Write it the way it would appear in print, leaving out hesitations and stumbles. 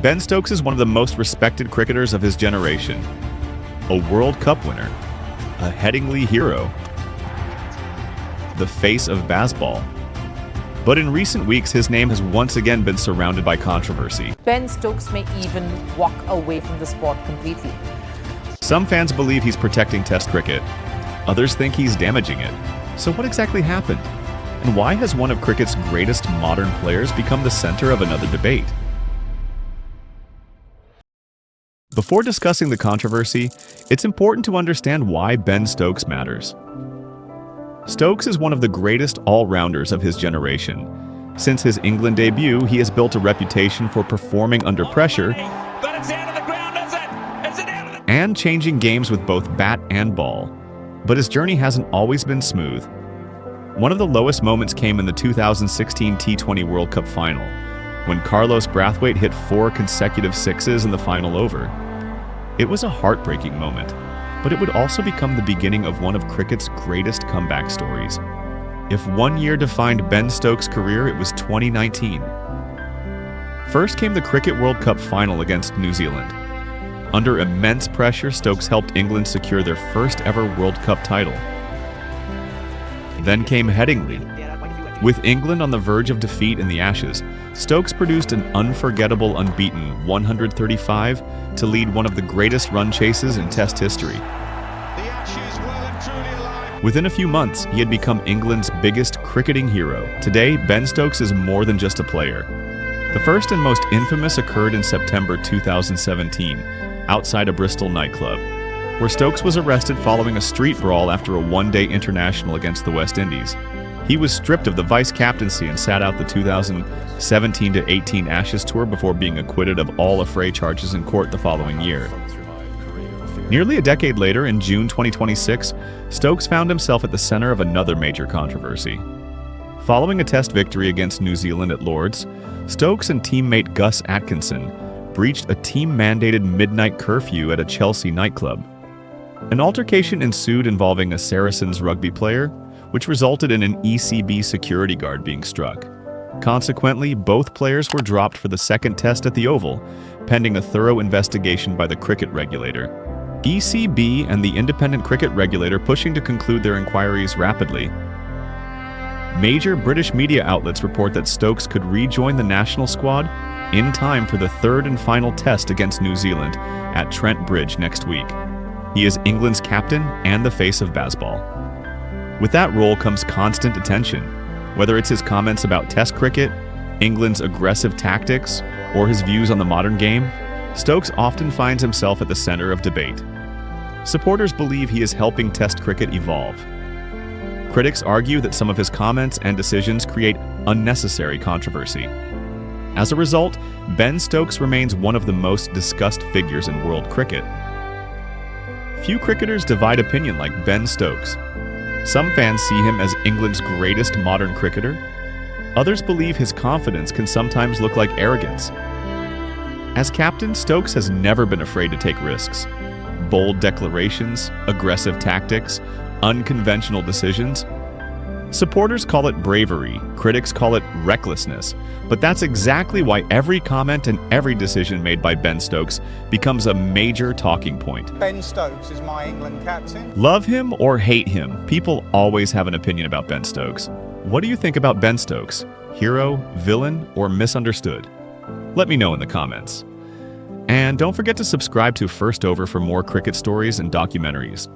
Ben Stokes is one of the most respected cricketers of his generation. A World Cup winner, a Headingley hero, the face of Bazball. But in recent weeks, his name has once again been surrounded by controversy. Ben Stokes may even walk away from the sport completely. Some fans believe he's protecting Test cricket. Others think he's damaging it. So what exactly happened? And why has one of cricket's greatest modern players become the center of another debate? Before discussing the controversy, it's important to understand why Ben Stokes matters. Stokes is one of the greatest all-rounders of his generation. Since his England debut, he has built a reputation for performing under pressure and changing games with both bat and ball. But his journey hasn't always been smooth. One of the lowest moments came in the 2016 T20 World Cup final, when Carlos Brathwaite hit 4 consecutive sixes in the final over. It was a heartbreaking moment, but it would also become the beginning of one of cricket's greatest comeback stories. If one year defined Ben Stokes' career, it was 2019. First came the Cricket World Cup final against New Zealand. Under immense pressure, Stokes helped England secure their first ever World Cup title. Then came Headingley. With England on the verge of defeat in the Ashes, Stokes produced an unforgettable unbeaten 135 to lead one of the greatest run chases in Test history. Within a few months, he had become England's biggest cricketing hero. Today, Ben Stokes is more than just a player. The first and most infamous occurred in September 2017, outside a Bristol nightclub, where Stokes was arrested following a street brawl after a one-day international against the West Indies. He was stripped of the vice-captaincy and sat out the 2017-18 Ashes tour before being acquitted of all affray charges in court the following year. Nearly a decade later, in June 2026, Stokes found himself at the center of another major controversy. Following a Test victory against New Zealand at Lord's, Stokes and teammate Gus Atkinson breached a team-mandated midnight curfew at a Chelsea nightclub. An altercation ensued involving a Saracens rugby player, which resulted in an ECB security guard being struck. Consequently, both players were dropped for the second Test at the Oval, pending a thorough investigation by the cricket regulator. ECB and the independent cricket regulator pushing to conclude their inquiries rapidly. Major British media outlets report that Stokes could rejoin the national squad in time for the third and final Test against New Zealand at Trent Bridge next week. He is England's captain and the face of Bazball. With that role comes constant attention, whether it's his comments about Test cricket, England's aggressive tactics, or his views on the modern game. Stokes often finds himself at the center of debate. Supporters believe he is helping Test cricket evolve. Critics argue that some of his comments and decisions create unnecessary controversy. As a result, Ben Stokes remains one of the most discussed figures in world cricket. Few cricketers divide opinion like Ben Stokes. Some fans see him as England's greatest modern cricketer. Others believe his confidence can sometimes look like arrogance. As captain, Stokes has never been afraid to take risks. Bold declarations, aggressive tactics, unconventional decisions. Supporters call it bravery, critics call it recklessness, but that's exactly why every comment and every decision made by Ben Stokes becomes a major talking point. Ben Stokes is my England captain. Love him or hate him, people always have an opinion about Ben Stokes. What do you think about Ben Stokes? Hero, villain, or misunderstood? Let me know in the comments. And don't forget to subscribe to First Over for more cricket stories and documentaries.